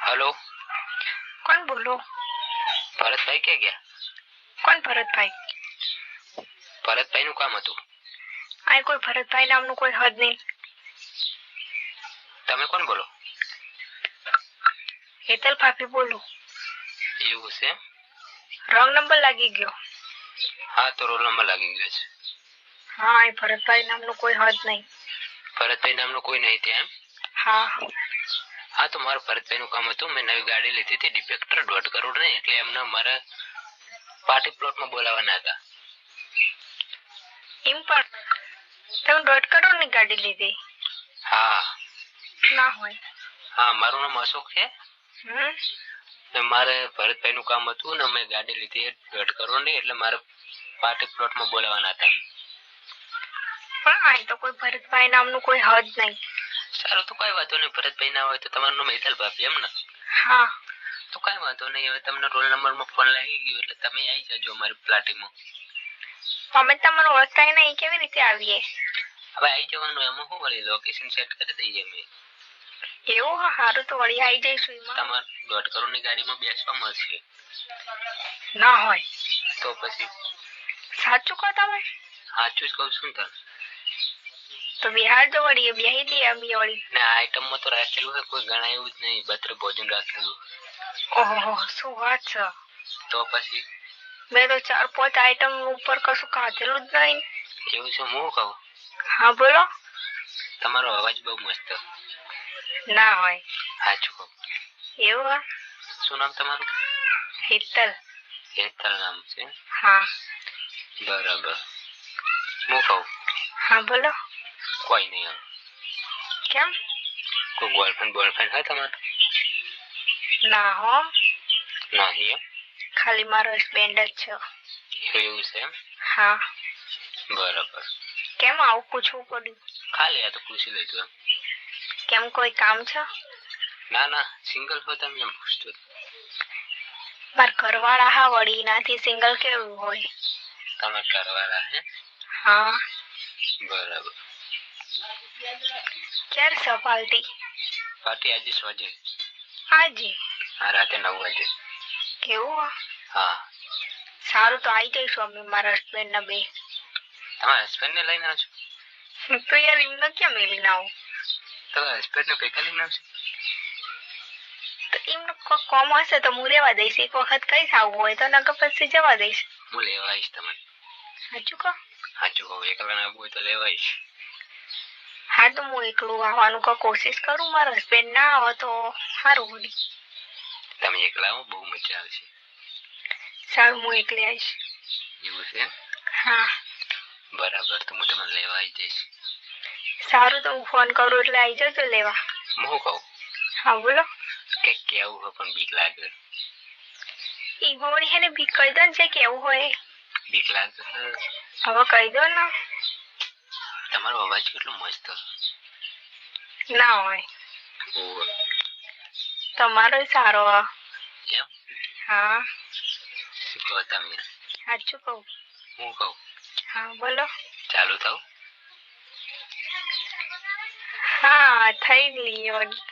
Hello. कौन बोलो? भरत भाई क्या गया? कौन भरत भाई? भरत भाई નું કામ હતું. આ કોઈ ભરત ભાઈ નામનું કોઈ હદ નહીં. તમે કોણ બોલો? હેતલ ભાભી બોલું. એવું છે? રોંગ નંબર લાગી ગયો. હા તો રોલ નંબર લાગી ગયો છે. હા એ ભરતભાઈ નામનું કોઈ હદ નહીં. ભરતભાઈ નામનું કોઈ નહીં ત્યાં? હા હા તો મારું ભરતભાઈ નું કામ હતું. મેં નવી ગાડી લીધી હતી ડિફેક્ટર 1.5 કરોડ ની, એટલે એમને મારા પાર્ટી પ્લોટમાં બોલાવવાના હતા. એમ પણ તમે 1.5 કરોડની ગાડી લીધી? હા ના હોય. હા મારું નામ અશોક છે. મારે ભરતભાઈ નું કામ હતું ને મેં ગાડી લીધી 1.5 કરોડ ની, એટલે મારે પાર્ટી પ્લોટમાં બોલાવવાના હતા. પણ આ તો કોઈ ભરતભાઈ નામનું કોઈ હદ નહીં. સારું તો કઈ વાંધો નહીં. ભરતભાઈ ના હોય તો તમારું નામ હેતલ ભાભી એમ ને? હા તો કઈ વાંધો નહીં. હવે તમને રોલ નંબરમાં ફોન લાગી ગયો એટલે તમે આવી જાજો અમારી પ્લાટીમાં. અમે તમને ઓળખતા નહીં, કેવી રીતે આવીએ? હવે આવી જવાનું, એમાં શું વળી લોકેશન સેટ કરી દઈએ અમે. એવું? સારું તો વળી આવી જઈશું. એમાં તમારે 1.5 કરોડ ની ગાડીમાં બેસવા મળશે. ના હોય. તો પછી સાચું કહો તમે? સાચું જ કહું છું ને. તો બિહાર જો વળી બેહી દઈએ અમે વળી. ને આ આઈટમમાં તો રાખેલું છે કોઈ ગણાય એવું જ નહીં. બત્રે ભોજન રાખેલું. ઓહો શું વાત છે. તો પછી મેં તો 4-5 આઈટમ ઉપર કશું ખાધેલું જ નહીં. એવું છે? હું કહું હા બોલો. તમારો અવાજ બહુ મસ્ત. ના હોય. સાચું કહું. એવું? શું નામ તમારું? હેતલ. હેતલ નામ છે? હા બરાબર. હું કહું હા બોલો. કોઈ નહીં. કેમ? કોઈ બોયફ્રેન્ડ હોય તમારે? ના હો, નહીં એમ? ખાલી મારો હસબન્ડ જ છે. એવું છે એમ? હા. બરાબર. કેમ આવું પૂછવું પડ્યું? ખાલી આ તો પૂછી લીધું એમ. કેમ કોઈ કામ છે? ના ના, સિંગલ હો તમે એમ પૂછતો. માર ઘરવાળા હા વળી, નાથી સિંગલ કેવું હોય? તમે ઘરવાળા હે? હા. બરાબર. ક્યારે છે પાર્ટી? પાર્ટી આજે 6 વાગે. આજે? હા રાતે 9 વાગે. એવું? હા. સારું તો આવી જઈશું અમે મારા હસબન્ડ ના બે. તમારા હસબન્ડ ને લઈને આવજો. તો યાર એમને ક્યાં મેળીને આવું? તમારા હસબન્ડ ને ભેગા લઈને આવજો. તો એમનું કોમ હશે તો હું રેવા દઈશ. એક વખત કઈ આવું હોય તો નકર પછી જવા દઈશ. હું લેવા આવીશ તમને. સાચું કહો? સાચું કહું. એકલા આવવું હોય તો લેવા આવીશ. હા તો હું એકલું આવવાનું કોશિશ કરું. મારા હસબન્ડ ના આવે તો સારું વળી. તમે એકલા આવો બહુ મજા આવશે. સારું હું એકલી આવીશ. એવું છે? હા. બરાબર. તો હું તમને લેવા આવી જઈશ. સારું તો હું ફોન કરું એટલે આવી જજો લેવા. હું કહું હા બોલો. કે કેવું હોય પણ બીક લાગે. ઈ વળી એને બી કહી દો ને છે કેવું હોય. બીક લાગે. હવે કહી દો ને. તમારો અવાજ કેટલો મસ્ત. ના હોય. ઓહ. તમારો સારો. એમ? હા. શું કહો તમે? સાચું કહું. હું કહું હા બોલો. ચાલુ થાવ. હા થઈ ગઈ વળી.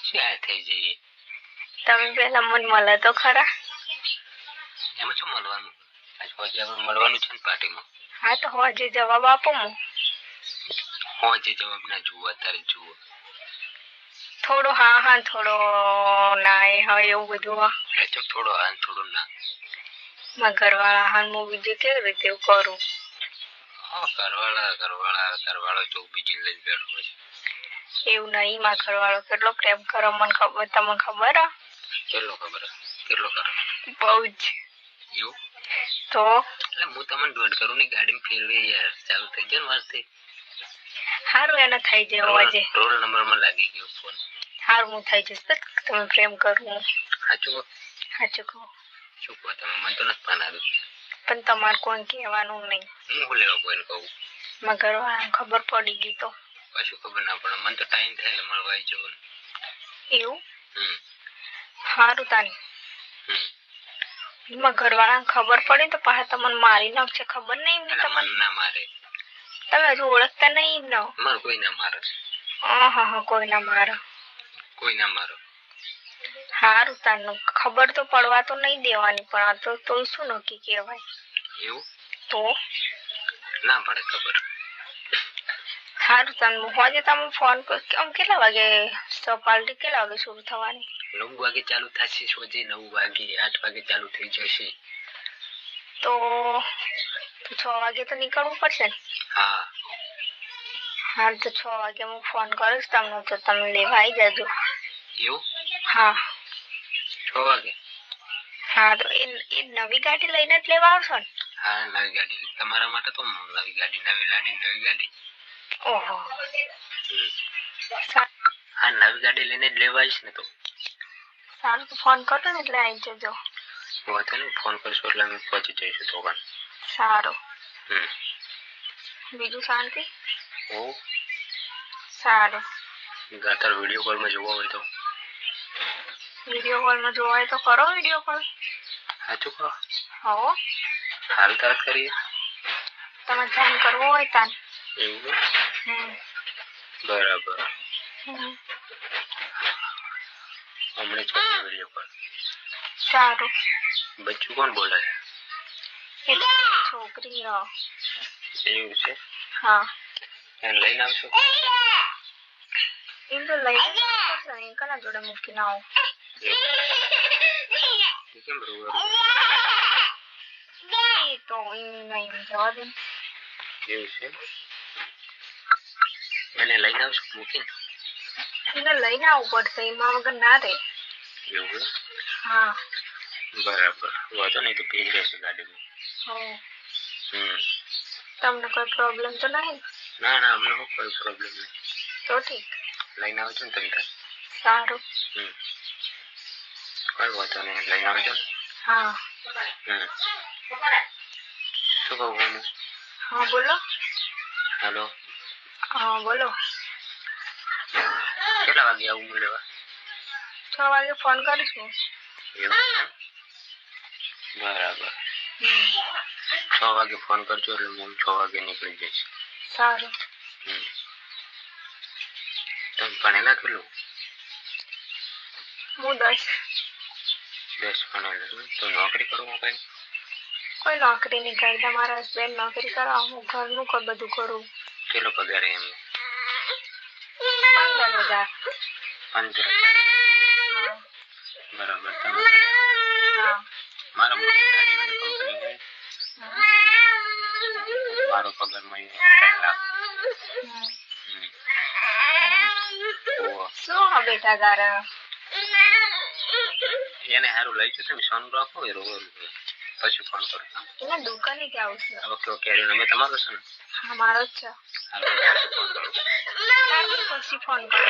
શું આ થઈ જઈએ? તમે પેલા મને મળે તો ખરા. એમાં શું મળવાનું? આજ હોજે આપણે મળવાનું છે ને પાર્ટીમાં. હા તો હોજે જવાબ આપો હું. હોજે જવાબ ના જુઓ, અત્યારે જુઓ. થોડો હા હા થોડો ના એ હા એવું બધું. એટલે થોડો હા થોડો ના. મારા ઘરવાળા હા હું બીજું કેવી રીતે એવું કરું? હા ઘરવાળો તો બીજી લઈને બેઠો છે. એવું નહીં. મારા ઘરવાળો કેટલો પ્રેમ કરો મને ખબર. તમને ખબર? કેટલો ખબર? કેટલો કરો? બહુ જ. એવું? તો એટલે હું તમને 1.5 કરોડ ની ગાડી ફેરવી યાર. ચાલુ થઈ જાય ને વારથી. સારું એને થઈ જાય હોજે. રોલ નંબર માં લાગી ગયો ફોન. સારું હું થઈ જઈશ. તમે પ્રેમ કરું. સાચું કહો. સાચું કહો. શું કહો તમે? મને તો નથી પાનારું. પણ તમારે કોઈ કહેવાનું નહીં. હું લેવા કોઈને કહું? મારા ઘરવાળાને ખબર પડી ગઈ તો? કશું ખબર ના પડે. મને તો ટાઈમ થાય એટલે મળવા આવી જવાનું. એવું? સારું તાને. મારા ઘરવાળાને ખબર પડી તો પાછા તમને મારી નાખશે. ખબર નહીં એમને તમને? ના મારે. તમે હજુ ઓળખતા નહીં એમને? મારે કોઈ ના મારે. હા કોઈ ના મારે. કોઈ ના મારો. હારું તાનું ખબર તો પડવા તો નહીં દેવાની, પણ આ તો શું નક્કી કહેવાય. એવું તો ના પડે ખબર. હારું તાનું હોજે તમે ફોન કર. આમ કેટલા વાગે પાર્ટી કેટલા વાગે શરૂ થવાની? 9 વાગે ચાલુ થશે, સોજે 9 વાગે 8 વાગે ચાલુ થઈ જશે. તો 6 વાગે તો નીકળવું પડશે ને? હા હા તો 6 વાગે હું ફોન કરીશ તમને, તો તમે લેવા આવી જજો. એવું? હા 6 વાગે? હા તો એ નવી ગાડી લઈને જ લેવા આવશો ને? હા નવી ગાડી તમારા માટે તો નવી ગાડી. ઓહો હા નવી ગાડી લઈને જ લેવા આવીશ ને. તો સારું તો ફોન કરો ને એટલે આવી જજો. વાંધો નહીં, ફોન કરશો એટલે અમે પહોંચી જઈશું તો પણ. સારું. બીજું શાંતિ? હો સારું. ગાતાર વિડીયો કોલમાં જોવા હોય તો? વિડીયો કોલમાં જોવા હોય તો કરો વિડીયો કોલ. સાચું કહો? હો હાલ તરત કરીએ? તમે ધ્યાન કરવો હોય તાન. એવું? બરાબર. હમણાં જ કરીએ વિડીયો કોલ. સારું. બચ્ચું કોણ બોલે? છોકરી રહો. એવું છે? હા એને લઈને આવશો? એમ તો લઈને કના જોડે મૂકીને આવો. કેમ રોવા? એ તો નહીં જવા દે. એવું છે? એને લઈને આવશો મૂકીને? એને લઈને આવવું પડશે, એમાં વગર ના રહે. એવું? હા બરાબર. વાંધો નહીં તો ભેજ રહેશે ગાડીમાં. તમને કોઈ પ્રોબ્લેમ તો નહીં? ના ના અમને કોઈ પ્રોબ્લેમ નહીં. તો ઠીક. લઈને આવજો ને તમે. સારું. કોઈ વાંધો નહીં, લઈને આવજો ને. હા શું કહું? હા બોલો. હેલો. હા બોલો. કેટલા વાગે આવું લેવા? 6 વાગે ફોન કરીશું. એવું? બરાબર. 6 વાગે ફોન કરજો એટલે હું 6 વાગે નીકળી જઈશ. સારું. તમે ભણેલા કેટલું? હું 10 ભણેલા. તો નોકરી કરવા કઈ? કોઈ નોકરી નહીં કરતા, મારા હસબન્ડ નોકરી કરે, હું ઘરનું બધું કરું. કેટલો પગાર એમને? 15,000. 15,000. બરાબર. તમે હા મારા મોટી ગાડીઓની કંપની છે. મારો પગાર મહિને 3 લાખ. શું હા બેટા તારા? એને સારું લઈ જશે, તમે સોનું રાખો એ રોવું પછી ફોન કરો. એના દુકાને ક્યાં આવશે? Okay okay. અમે તમારો છો ને? હા મારો જ છે. ફોન કરો. પછી ફોન કરો.